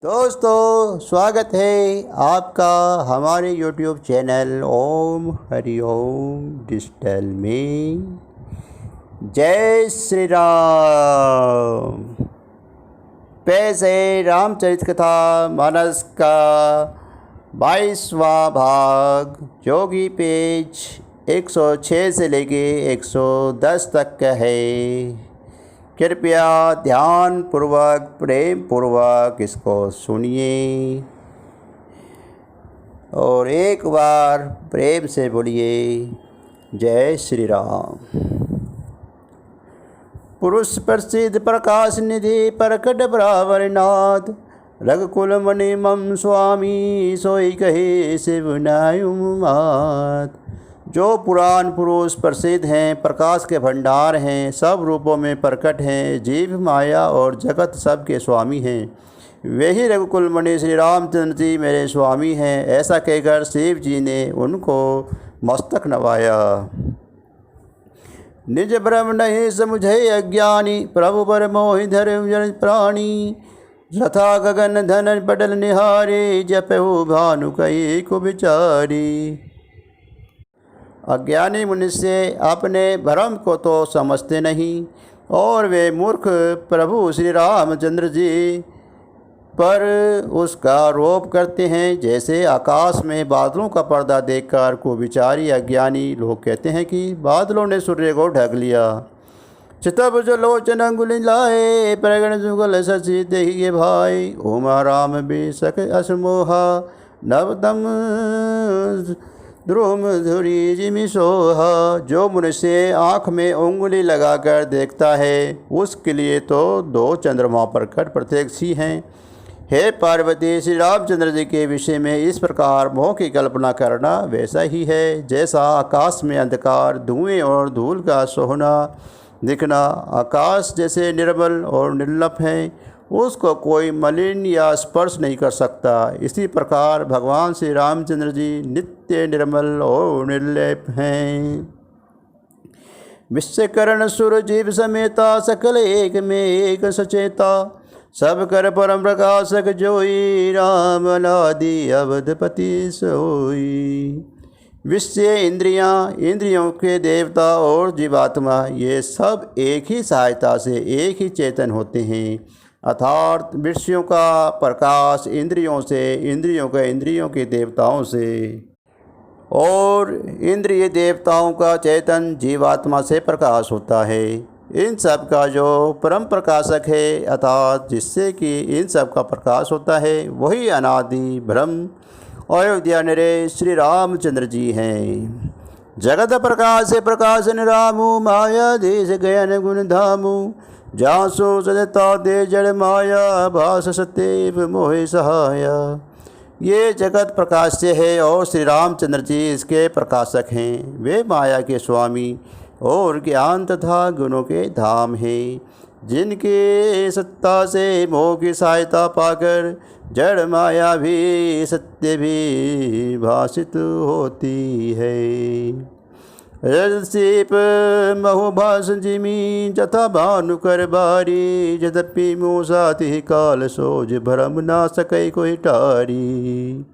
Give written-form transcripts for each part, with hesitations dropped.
दोस्तों, स्वागत है आपका हमारे YouTube चैनल ओम हरि ओम डिजिटल में। जय श्री राम। पेश है रामचरित कथा मानस का 22वां भाग, जो कि पेज 106 से लेके 110 तक का है। कृपया ध्यान पूर्वक प्रेम पूर्वक इसको सुनिए और एक बार प्रेम से बोलिए जय श्री राम। पुरुष प्रसिद्ध प्रकाश निधि प्रकट ब्राह्मणनाथ, रघुकुल मणि मम स्वामी सोई कहे शिवनायु मात। जो पुराण पुरुष प्रसिद्ध हैं, प्रकाश के भंडार हैं, सब रूपों में प्रकट हैं, जीव माया और जगत सब के स्वामी हैं, वे ही रघुकुल मणि श्री रामचंद्र जी मेरे स्वामी हैं। ऐसा कहकर शिव जी ने उनको मस्तक नवाया। निज ब्रह्म नहीं समुझे अज्ञानी, प्रभु पर मोहि धर्म जन प्राणी। रथा गगन धन पटल निहारे, जपहु भानु कई को बिचारी। अज्ञानी मनुष्य अपने भ्रम को तो समझते नहीं और वे मूर्ख प्रभु श्री रामचंद्र जी पर उसका आरोप करते हैं। जैसे आकाश में बादलों का पर्दा देखकर को विचारी अज्ञानी लोग कहते हैं कि बादलों ने सूर्य को ढक लिया। चितब लोचन अंगुली लाए, प्रगण जुगल शशि देखिए भाई। उमा राम बेशक असमोहा, नवतम ध्रुम धुरी जिमि सोहा। जो मनुष्य आँख में उंगली लगाकर देखता है, उसके लिए तो दो चंद्रमा प्रकट प्रत्यक्ष ही हैं। हे पार्वती, श्री रामचंद्र जी के विषय में इस प्रकार मोह की कल्पना करना वैसा ही है जैसा आकाश में अंधकार, धुएं और धूल का सोहना दिखना। आकाश जैसे निर्मल और निर्लप है, उसको कोई मलिन या स्पर्श नहीं कर सकता। इसी प्रकार भगवान श्री रामचंद्र जी नित्य निर्मल और निर्लेप हैं। विश्वकरण सुर जीव समेता, सकल एक में एक सचेता। सब कर परम प्रकाशक जोई, राम अनादि अवधपति सोई। विश्व इंद्रियों के देवता और जीवात्मा, ये सब एक ही सहायता से एक ही चेतन होते हैं। अर्थात विषयों का प्रकाश इंद्रियों से, इंद्रियों का इंद्रियों के देवताओं से और इंद्रिय देवताओं का चेतन जीवात्मा से प्रकाश होता है। इन सब का जो परम प्रकाशक है, अर्थात जिससे कि इन सब का प्रकाश होता है, वही अनादि ब्रह्म अयोध्या नरेश श्री रामचंद्र जी हैं। जगत प्रकाश से प्रकाश निरामु, माया देश गयन गुण धामु। जासो सजता दे जड़ माया, भास सत्यव मोहे सहाया। ये जगत प्रकाश से है और श्री रामचंद्र जी इसके प्रकाशक हैं। वे माया के स्वामी और ज्ञान तथा गुणों के धाम हैं, जिनके सत्ता से मोह की सहायता पाकर जड़ माया भी सत्य भी भाषित होती है। रजसीप महुभास जिमी, जथा भानु कर बारी। यद्यपि मूसाति काल सोज, भरम ना सके कोई टारी।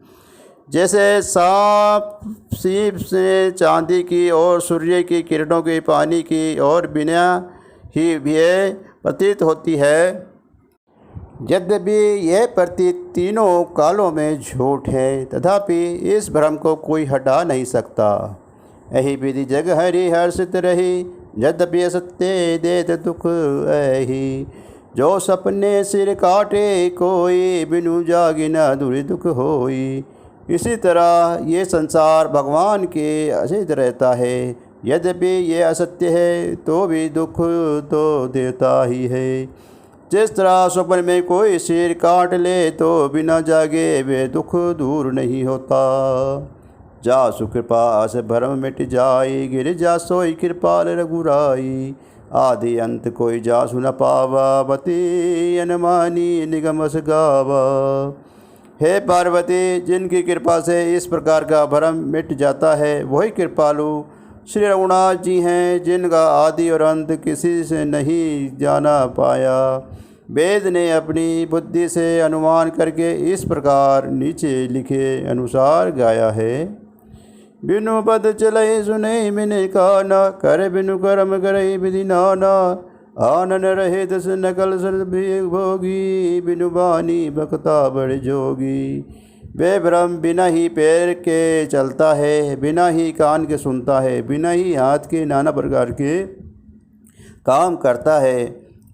जैसे सांप सीप से चांदी की और सूर्य की किरणों की पानी की और बिना ही भय प्रतीत होती है, यद्यपि यह प्रतीत तीनों कालों में झूठ है, तथापि इस भ्रम को कोई हटा नहीं सकता। यही विधि जग हरि हर्षित रही, यद्यपि सत्य देत दुख ऐही। जो सपने सिर काटे कोई, बिनु जागी न दूरी दुख होई। इसी तरह ये संसार भगवान के असित रहता है, यद्यपि ये असत्य है तो भी दुख तो देता ही है। जिस तरह स्वप्न में कोई सिर काट ले तो बिना जागे वे दुख दूर नहीं होता। जा सुकृपा से भरम मिट जाई, गिर जा सोई कृपाल रघुराई। आदि अंत कोई जासु न पावा, बती अनमानी निगमस गावा। हे पार्वती, जिनकी कृपा से इस प्रकार का भ्रम मिट जाता है, वही कृपालु श्री रघुनाथ जी हैं, जिनका आदि और अंत किसी से नहीं जाना पाया। वेद ने अपनी बुद्धि से अनुमान करके इस प्रकार नीचे लिखे अनुसार गाया है। बिनु पद चलहि सुनहि मिनि काना, कर बिनु कर्म करहि विधि नाना। आनन रहे दस नकल सर भोगी, बिनु बानी बकता बड़ जोगी। वे ब्रह्म बिना ही पैर के चलता है, बिना ही कान के सुनता है, बिना ही हाथ के नाना प्रकार के काम करता है,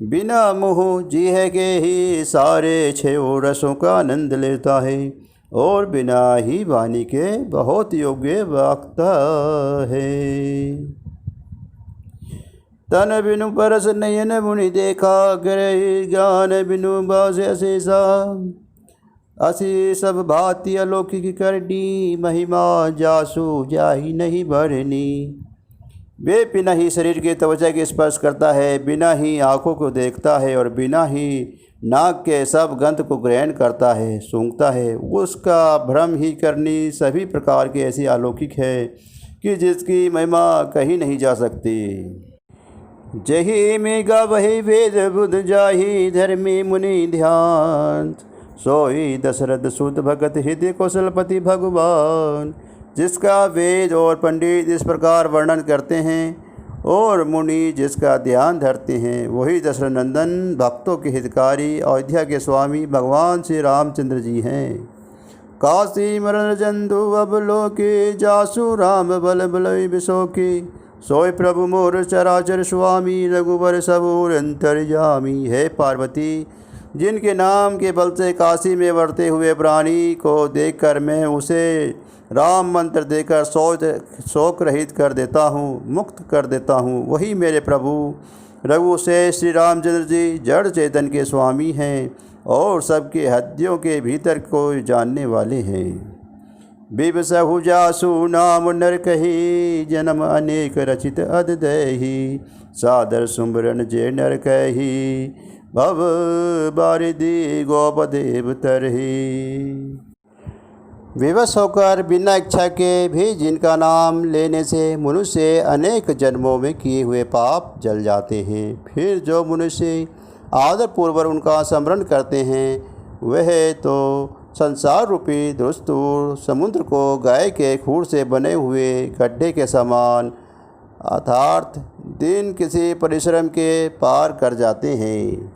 बिना मुँह जीह के ही सारे छह रसों का आनंद लेता है, और बिना ही वाणी के बहुत योग्य वक्ता है। तन बिनु परस नयन मुनि देखा, गिरहि ज्ञान बिनु बास अशेषा। असी सब भांति अलौकिक करनी, महिमा जासु जाहि नहीं भरनी। वे बिना ही शरीर के त्वचा के स्पर्श करता है, बिना ही आँखों को देखता है, और बिना ही नाक के सब गंध को ग्रहण करता है, सूंघता है। उसका भ्रम ही करनी सभी प्रकार के ऐसी अलौकिक है कि जिसकी महिमा कही नहीं जा सकती। जही में गावहि वेद बुध जाहि, धर्मी मुनि ध्यान। सोई दशरथ सुत भगत हृदय कौशलपति भगवान। जिसका वेद और पंडित इस प्रकार वर्णन करते हैं और मुनि जिसका ध्यान धरते हैं, वही दशरथ नंदन भक्तों के हितकारी अयोध्या के स्वामी भगवान श्री रामचंद्र जी हैं। काशी मरण जंदु अवलोके, जासु राम बल बलि बिसोके। सोय प्रभु मोर चराचर स्वामी, रघुवर सबूर अंतर्यामी। है पार्वती, जिनके नाम के बल से काशी में बढ़ते हुए प्राणी को देखकर मैं उसे राम मंत्र देकर शोक रहित कर देता हूँ, मुक्त कर देता हूँ, वही मेरे प्रभु रघु से श्री रामचंद्र जी जड़ चेतन के स्वामी हैं और सबके हृदयों के भीतर को जानने वाले हैं। बिबसहु जासु नाम नर कही, जन्म अनेक रचित अददहि। सादर सुमरन जे नर कही, भव बारिधि गोपदेव तरहि। विवश होकर बिना इच्छा के भी जिनका नाम लेने से मनुष्य अनेक जन्मों में किए हुए पाप जल जाते हैं, फिर जो मनुष्य आदरपूर्वक उनका स्मरण करते हैं, वह तो संसार रूपी दुस्तूर समुद्र को गाय के खूर से बने हुए गड्ढे के समान अर्थात दिन किसी परिश्रम के पार कर जाते हैं।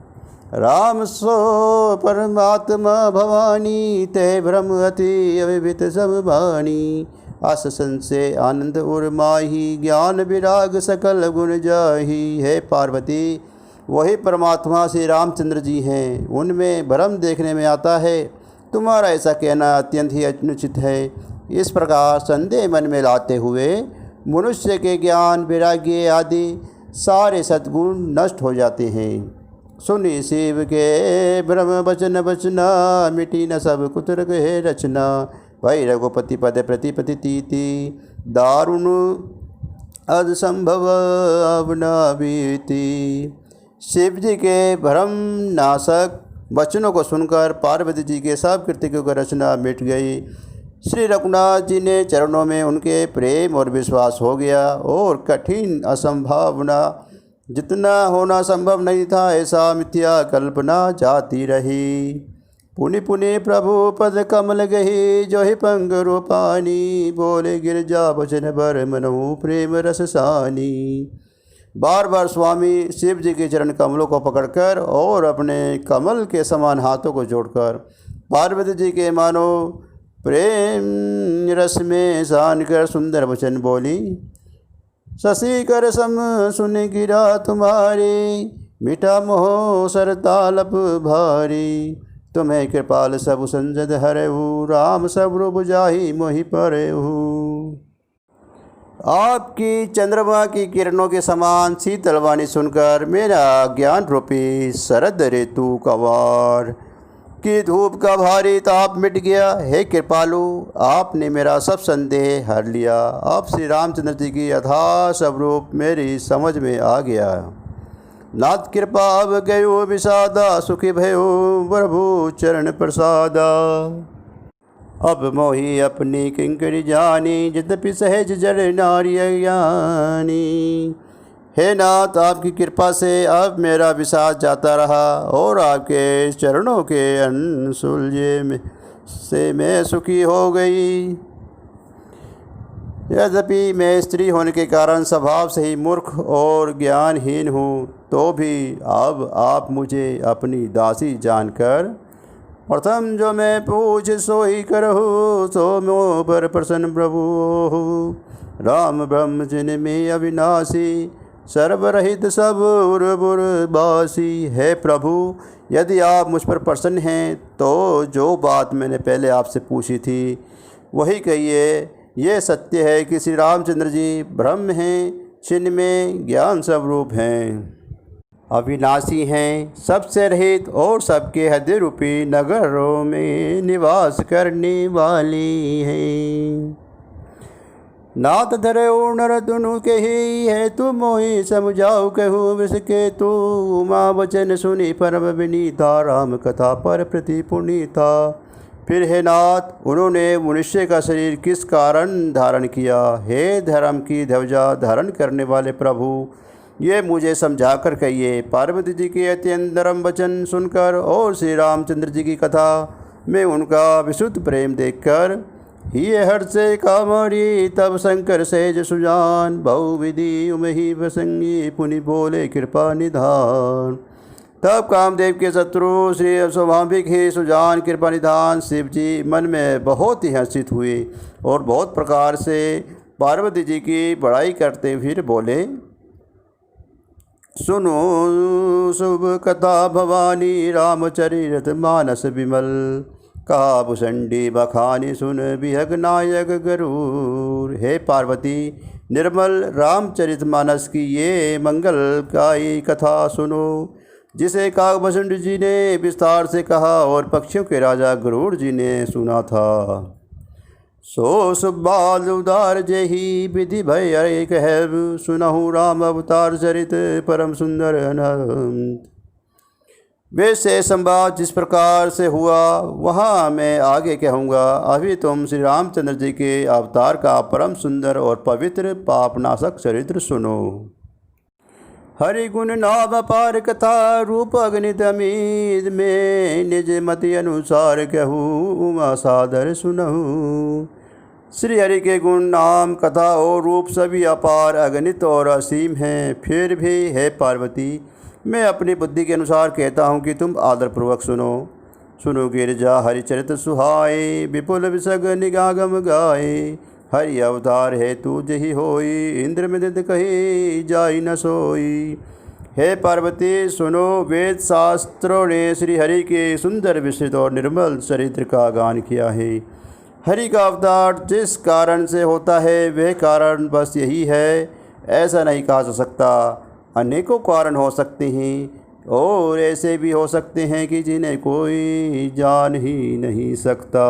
राम सो परमात्मा भवानी, ते भ्रम अति अविभित सब वाणी। अस संशय आनंद उर माही, ज्ञान विराग सकल गुण जाही। है पार्वती, वही परमात्मा श्री रामचंद्र जी हैं, उनमें भ्रम देखने में आता है। तुम्हारा ऐसा कहना अत्यंत ही अनुचित है। इस प्रकार संदेह मन में लाते हुए मनुष्य के ज्ञान वैराग्य आदि सारे सद्गुण नष्ट हो जाते हैं। सुनी शिव के ब्रह्म बचन बचना, मिटी न सब कुतर कहे रचना। भाई रघुपति पद प्रतिपति तीति, दारुण अद संभव अवना बीती। शिव जी के भ्रम नाशक वचनों को सुनकर पार्वती जी के सब कृतियों की रचना मिट गई। श्री रघुनाथ जी ने चरणों में उनके प्रेम और विश्वास हो गया और कठिन असंभावना जितना होना संभव नहीं था ऐसा मिथ्या कल्पना जाती रही। पुनि पुनि प्रभु पद कमल गही, जो ही पंग रूपानी। बोले गिरजा वचन बर मनहु प्रेम रस सानी। बार बार स्वामी शिव जी के चरण कमलों को पकड़कर और अपने कमल के समान हाथों को जोड़कर पार्वती जी के मानो प्रेम रस में सान कर सुंदर वचन बोली। शशि कर सम सुन गिरा तुम्हारी, मिठा मोह सरतालप भारी। तुम्हें कृपाल सब संजद हरहु, राम सब रूप जाहि मोहि परहु। आपकी चंद्रमा की किरणों के समान शीतल वाणी सुनकर मेरा ज्ञान रूपी शरद ऋतु कवार की धूप का भारी ताप मिट गया। हे कृपालु, आपने मेरा सब संदेह हर लिया। अब श्री रामचंद्र जी की यथा स्वरूप मेरी समझ में आ गया। नाथ कृपा अब गयो विषादा, सुखी भयो प्रभु चरण प्रसादा। अब मोहि अपनी किंकरी जानी, यद्यपि सहज जड़ नारी ज्ञानी। हे नाथ, आपकी कृपा से अब मेरा विषाद जाता रहा और आपके चरणों के अनसुलझे में से मैं सुखी हो गई। यद्यपि मैं स्त्री होने के कारण स्वभाव से ही मूर्ख और ज्ञानहीन हूँ, तो भी अब आप मुझे अपनी दासी जानकर प्रथम जो मैं पूछ सो ही करहु, सो मोह पर प्रसन्न प्रभु। राम ब्रह्म जिन में अविनाशी, सर्वरहित सब उर्वरवासी। है प्रभु, यदि आप मुझ पर प्रसन्न हैं तो जो बात मैंने पहले आपसे पूछी थी वही कहिए। ये सत्य है कि श्री रामचंद्र जी ब्रह्म हैं, जिनमें ज्ञान स्वरूप हैं, अविनाशी हैं, सबसे रहित और सबके हृदय रूपी नगरों में निवास करने वाली हैं। नाथ धरे नर दुनु के ही है, तुम मोहि समझाओ कहूँ विष के तू। उमा वचन सुनी परम विनीता, राम कथा पर प्रति पुनीता। फिर हे नाथ, उन्होंने मनुष्य का शरीर किस कारण धारण किया? हे धर्म की ध्वजा धारण करने वाले प्रभु, ये मुझे समझा कर कहिए। पार्वती जी के अत्यंत नरम वचन सुनकर और श्री रामचंद्र जी की कथा में उनका विशुद्ध प्रेम देखकर ये हर्ष से कामरी, तब शंकर सहज सुजान, बहुविधि उमहि प्रसंगी, पुनि बोले कृपा निधान। तब कामदेव के शत्रु श्री स्वाभाविक ही सुजान कृपा निधान शिव जी मन में बहुत ही हर्षित हुए और बहुत प्रकार से पार्वती जी की बड़ाई करते फिर बोले, सुनो शुभ कथा भवानी, रामचरित मानस विमल, कहा भुषंडी बखानी सुन विहग नायक गरूर। हे पार्वती, निर्मल रामचरित मानस की ये मंगलकारी कथा सुनो, जिसे काकभूषण जी ने विस्तार से कहा और पक्षियों के राजा गरुड़ जी ने सुना था। सो सुबाल उदार जेहि विधि भय एक है, सुनहु राम अवतार चरित परम सुंदर अनंत। वैसे संवाद जिस प्रकार से हुआ वहाँ मैं आगे कहूँगा। अभी तुम श्री रामचंद्र जी के अवतार का परम सुंदर और पवित्र पापनाशक चरित्र सुनो। हरि गुण नाम अपार कथा, रूप अगणित अमीद में, निज मति अनुसार कहूँ उमा सादर सुनहु। श्री हरि के गुण नाम कथा और रूप सभी अपार अगणित और असीम हैं। फिर भी है पार्वती, मैं अपनी बुद्धि के अनुसार कहता हूँ कि तुम आदरपूर्वक सुनो। सुनो गिरजा हरिचरित सुहाए, विपुल विसग निगागम गाए। हरि अवतार है तू जही होई, इंद्र में दिद कही जाई न सोई। हे पार्वती सुनो, वेद शास्त्रों ने श्री हरि के सुंदर विस्तृत और निर्मल चरित्र का गान किया है। हरि का अवतार जिस कारण से होता है वह कारण बस यही है, ऐसा नहीं कहा जा सकता। अनेकों कारण हो सकते हैं और ऐसे भी हो सकते हैं कि जिन्हें कोई जान ही नहीं सकता।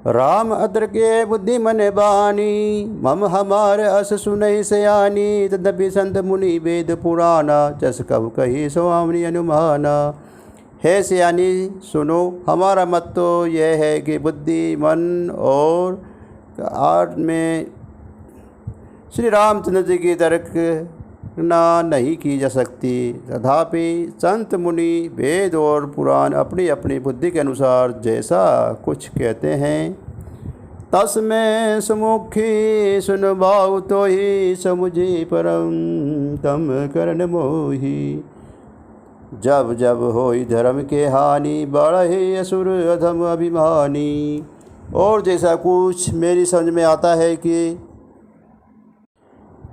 राम अद्र के बुद्धि मन बानी, मम हमार अस सुनहि सयानी। तदपि संत मुनि वेद पुराना, जस कब कही स्वामी अनुमाना। हे सयानी सुनो, हमारा मत तो यह है कि बुद्धि मन और आर्ट में श्री रामचंद्र जी की तर्क ना नहीं की जा सकती। तथापि संत मुनि वेद और पुराण अपनी अपनी बुद्धि के अनुसार जैसा कुछ कहते हैं, तस्मै सुमुखी सुन भाव तो ही, समुझे परम तम करण मोही। जब जब होई धर्म के हानि, बढ़े असुर अधम अभिमानी। और जैसा कुछ मेरी समझ में आता है कि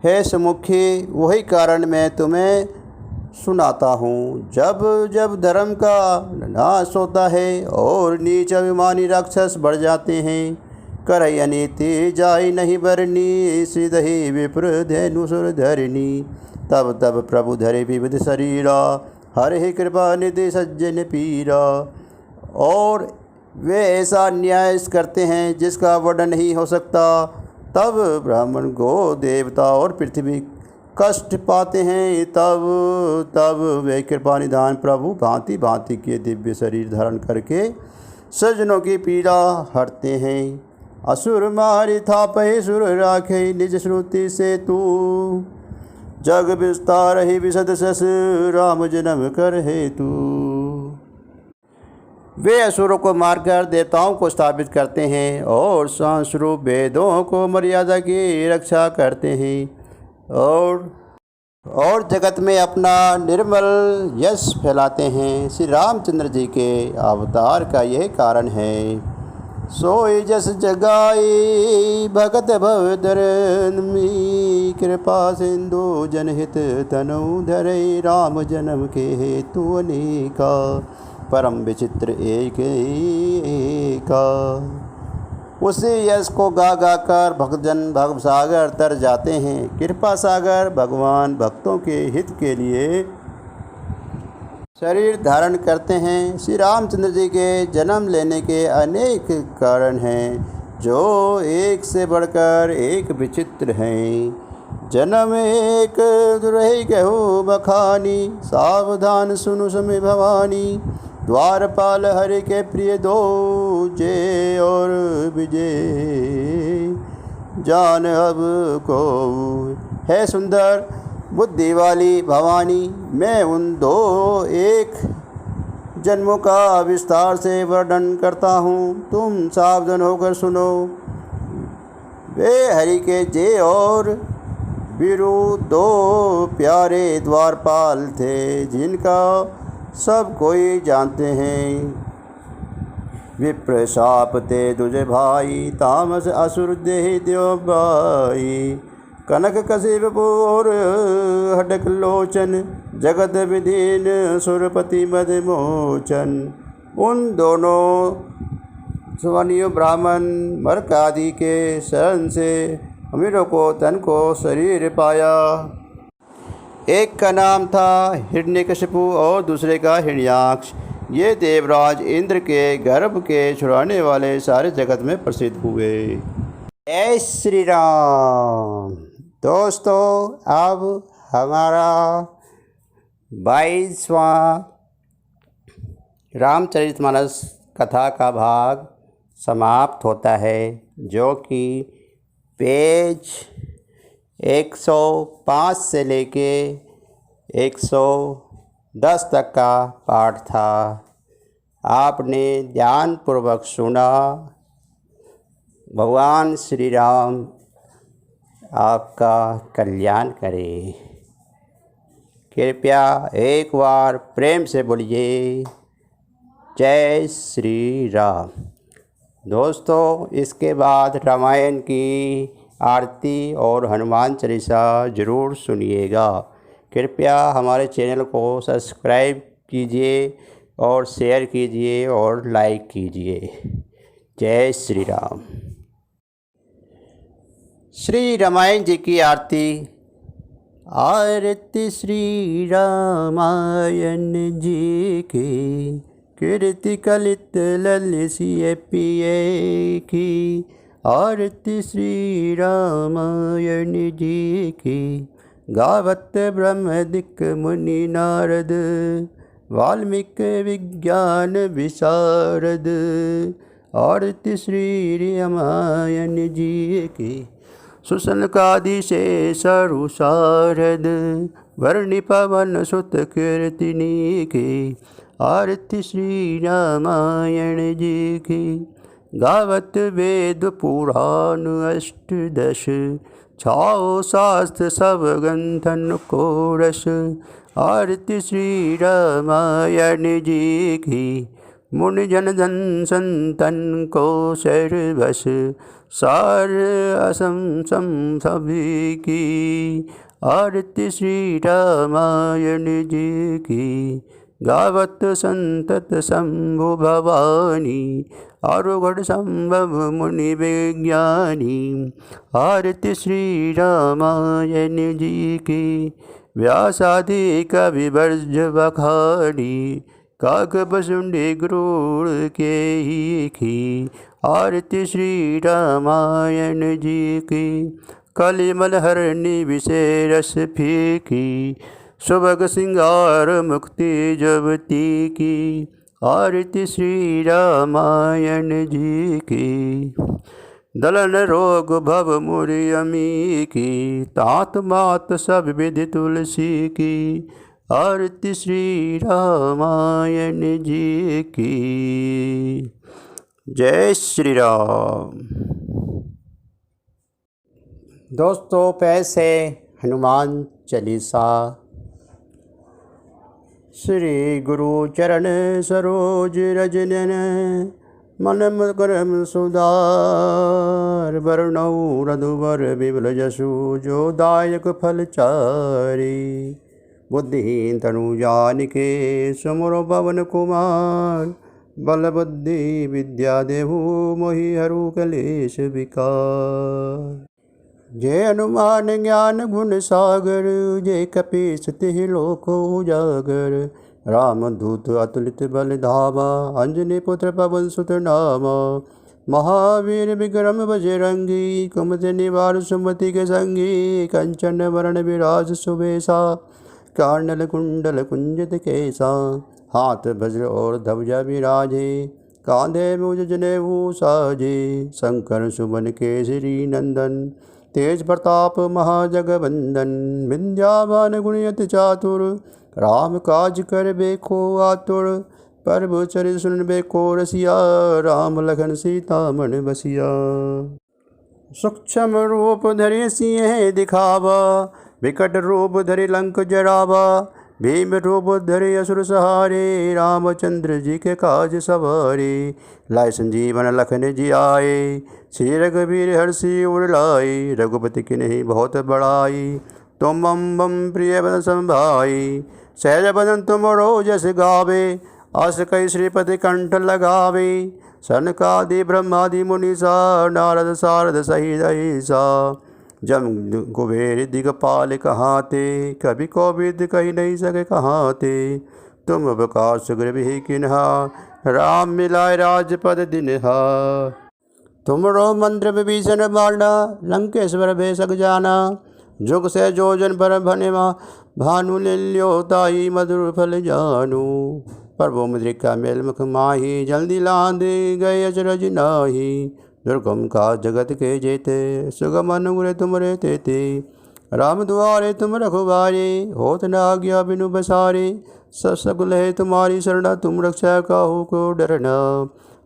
हे सुमुखी, वही कारण मैं तुम्हें सुनाता हूँ। जब जब धर्म का नाश होता है और नीच अभिमानी राक्षस बढ़ जाते हैं, करई अनीति जाई नहीं बरनी, सिदहि विप्र धेनुसुर धरनी। तब तब प्रभु धरे विविध शरीरा, हर ही कृपा निधि सज्जन पीरा। और वे ऐसा न्याय करते हैं जिसका वर्णन नहीं हो सकता। तब ब्राह्मण गो देवता और पृथ्वी कष्ट पाते हैं। तब वे कृपा निधान प्रभु भांति भांति के दिव्य शरीर धारण करके सज्जनों की पीड़ा हरते हैं। असुर मारि थापहि सुर राखे, निज श्रुति से तू जग विस्तार ही विशद सस राम जन्म कर हेतु। वे असुरों को मारकर देवताओं को स्थापित करते हैं और सांस्वरूप वेदों को मर्यादा की रक्षा करते हैं और जगत में अपना निर्मल यश फैलाते हैं। श्री रामचंद्र जी के अवतार का यह कारण है। सोई जस जगाई भगत भव धरमी, कृपा सिंधु जनहित तनु धरे, राम जन्म के हेतु अनेका, परम विचित्र एक एका। उसी यश को गा गा कर भक्तजन भव सागर तर जाते हैं। कृपा सागर भगवान भक्तों के हित के लिए शरीर धारण करते हैं। श्री रामचंद्र जी के जन्म लेने के अनेक कारण हैं, जो एक से बढ़कर एक विचित्र हैं। जन्म एक दुरही कहू बखानी, सावधान सुनु समय भवानी, द्वारपाल हरि के प्रिय दो, जय और विजय जान अब को। है सुंदर बुद्धि वाली भवानी, मैं उन दो एक जन्मों का विस्तार से वर्णन करता हूँ, तुम सावधान होकर सुनो। वे हरि के जय और वीरू दो प्यारे द्वारपाल थे, जिनका सब कोई जानते हैं। विप्र शाप ते तुझे भाई, तामस असुर देहि देव भाई, कनक कशिप और हडक लोचन, जगत विधीन सुरपति मदमोचन। उन दोनों स्वनियो ब्राह्मण मर्क आदि के शरण से अमीरों को तन को शरीर पाया। एक का नाम था हिरण्यकशिपु और दूसरे का हिरण्याक्ष। ये देवराज इंद्र के गर्भ के छुड़ाने वाले सारे जगत में प्रसिद्ध हुए। जय श्री राम। दोस्तों, अब हमारा 22वां रामचरितमानस कथा का भाग समाप्त होता है, जो कि पेज 105 से लेके 110 तक का पाठ था। आपने ध्यानपूर्वक सुना। भगवान श्री राम आपका कल्याण करें। कृपया एक बार प्रेम से बोलिए जय श्री राम। दोस्तों, इसके बाद रामायण की आरती और हनुमान चालीसा ज़रूर सुनिएगा। कृपया हमारे चैनल को सब्सक्राइब कीजिए और शेयर कीजिए और लाइक कीजिए। जय श्री राम। श्री रामायण जी की आरती। आरती श्री रामायण जी की, कीर्ति कलित ललिसिय पिए की। आरती श्री रामायण जी की, गावत ब्रह्मदिक मुनि नारद, वाल्मीकि विज्ञान विशारद। आरती श्री रामायण जी की, सुसनकादि से सरुशारद, वर्णि पवन सुत कीर्तिनी की। आरती श्री रामायण जी की, गावत वेद पुराण अष्टदश, छाओ शास्त्र सब ग्रंथन को रस। आरती श्री रामायण जी की, मुनि जन धन संतन को सर्वस, सार असम सम सभी की। आरती श्री रामायण जी की, गावत संतत शंभु भवानी, आरुगढ़ संभव मुनि विज्ञानी। आरती श्री रामायण जी की, व्यासादि कवि वर्ज बखानी, काक बसुंडी गरुड़ के ही की। आरती श्री रामायण जी की, कलिमल हरणी विशेष फीकी, सुभग सिंगार मुक्ति जबती की। आरती श्री रामायण जी की, दलन रोग भव मुरि अमी की, तात मात सब विधि तुलसी की, आरती श्री रामायण जी की। जय श्री राम। दोस्तों, पैसे हनुमान चालीसा। श्री गुरु चरण सरोज रज नयन, मन करम सुधार। वरणौ रघुवर विमल जसु, जो दायक फल चारि। बुद्धिहीन तनु जानिके, सुमिरौ पवन कुमार। बल बुद्धि विद्या देहु, मोहि हरु कलेश विकार। जय हनुमान ज्ञान गुण सागर, जय कपीस तिहि लोक उजागर। रामदूत अतुलित बल धामा, अंजनी पुत्र पवन सुत नामा। महावीर विक्रम बजरंगी, कुमति निवार सुमति के संगी। कंचन वरण विराज सुबेसा, कांडल कुंडल कुंजित केसा। हाथ वज्र और ध्वजा विराजे, कांधे मूज जनेऊ साजे। शंकर सुमन केसरी नंदन, तेज प्रताप महाजगवंदन। विंध्यावान गुणयति चातुर, राम काज करबे को आतुर। प्रभु चरित सुनबे को रसिया, राम लखन सीता मन बसिया। सूक्ष्म रूप धरि सिंह दिखावा, विकट रूप धरि लंक जरावा। भीम रूप धरि असुर सहारे, रामचंद्र जी के काज सवारे। लाए संजीवन लखन जियाए, श्री रघुवीर हर्षि उर लाए। रघुपति की नहीं बहुत बड़ाई, तुम मम बम प्रिय बदन संभाई। सहज बदन तुमरो जस गावे, अस कई श्रीपति कंठ लगावे। सनकादि ब्रह्मादि मुनीसा, नारद सारद सहित अहिसा। जम कुबेर दिगपाल कहाते, कभी कोविद कही नहीं सके कहाते। तुम उपकार सुग्रीव ही किन्हा, राम मिलाए राजपद दिन्हा। तुमरो मंत्र विभीषण मारना, लंकेश्वर भेषक जाना। जुग से जोजन पर भनेवा, भानु लिल्यो ताई मधुर फल जानू। प्रभु मुद्रिका मेल मुख माही, जल्दी लांद गए अचरज नाही। दुर्गम का जगत के जेते, सुगम अनुग्रह तुमरे तेते। राम द्वारे तुम रखवारे, होत न आज्ञा बिनु बसारे। ससगुल है तुम्हारी शरणा, तुम रक्षा काहू को डरना।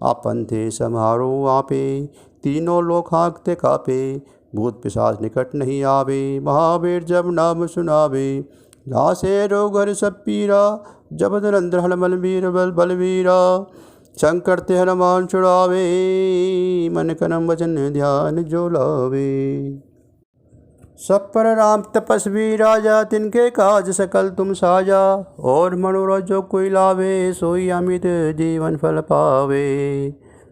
आपन थे समारो आपे, तीनों लोक हाँकते कापे। भूत पिशाच निकट नहीं आवे, महावीर जब नाम सुनावे। लासे रोग हर सब पीरा, जब निरंतर हनुमल वीर बलवीरा। शंकर ते हनुमान छुड़ावे, मन कनम वचन ध्यान जो लावे। सब पर राम तपस्वी राजा, तिनके काज सकल तुम साजा। और मनोरथ जो कोई लावे, सोई अमित जीवन फल पावे।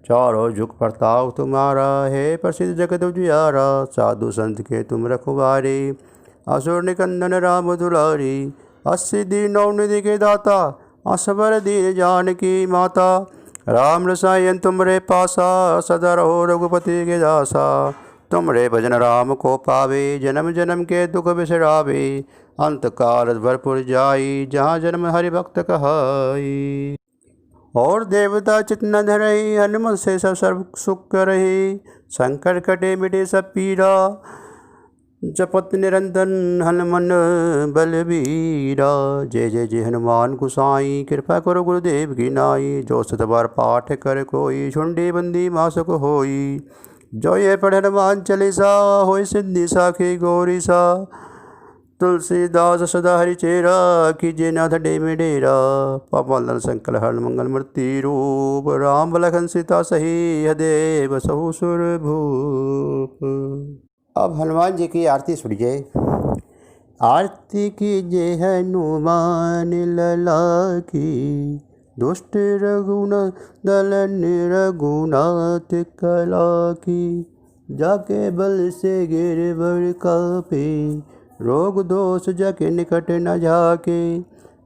चारों जुग प्रताप तुम्हारा, है प्रसिद्ध जगत उजियारा। साधु संत के तुम रखवारे, असुर निकंदन राम दुलारी। 80 दीन नवनिधि के दाता, असवर दीन जानकी माता। राम रसायन तुमरे पासा, सदा रहो रघुपति के दासा। तुमरे भजन राम को पावे, जन्म जन्म के दुख बिसरावे। अंत काल भरपुर जाई, जहाँ जन्म हरि भक्त कहाई। और देवता चित न धरई, हनुमत से सब सर्व सुख रही। शंकर कटे मिटे सब पीरा, जपत निरंतन हनुमन बलबीरा। जय जय जय हनुमान गुसाई, कृपा करो गुरुदेव की नाई। जो सत बार पाठ कर कोई, झुंडी बंदी मासुक होई। जो ये पढ़ हनुमान चालीसा, होई सिद्धि साखी गौरी सा। तुलसीदास सदा हरि चेरा, कीजिए नाथ डेम डेरा। पवन संकल हर मंगल मूर्ति रूप, राम लखन सीता सही हदेव सहु सुर भूप। अब हनुमान जी की आरती सुनिए। आरती कीजिए हनुमान लला की, दुष्ट रघुनंदन रघुनाथ कला की। जाके बल से गिरवर कापे, रोग दोष जके निकट न जाके।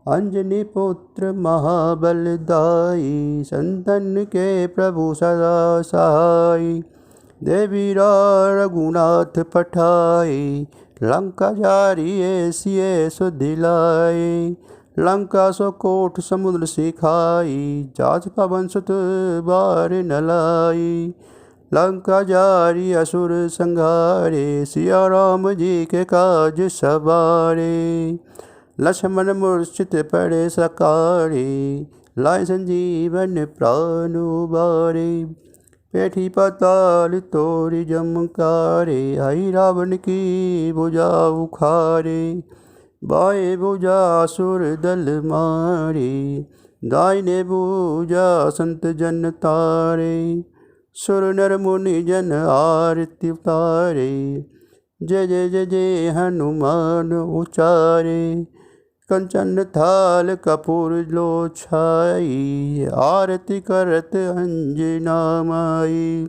अंजनी पुत्र महाबल दाई, संतन के प्रभु सदा सहाय। देवीरा रघुनाथ पठाई, लंका जारी ऐसिए सुधि लाई। लंका सो कोट समुद्र सिखाई, जात पवन सुत बार न लाई। लंका जारी असुर संहारे, सिया राम जी के काज सवारे। लक्ष्मण मूर्छित पड़े सकारे, लाए संजीवन प्राण उबारे। पेठी पाताल तोरी जमकारे, आई रावण की भुजा उखारे। बाएं भुजा असुर दल मारे, दाहिने भुजा संत जन तारे। सुर नर मुनि जन आरती उतारे, जय जय जय जय हनुमान उचारे। कंचन थाल कपूर लो छाई, आरती करत अंजना माई।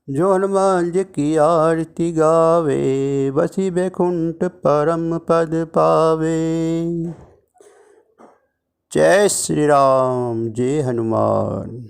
जो हनुमान जी की आरती गावे, बसी बैकुंठ परम पद पावे। जय श्री राम, जय हनुमान।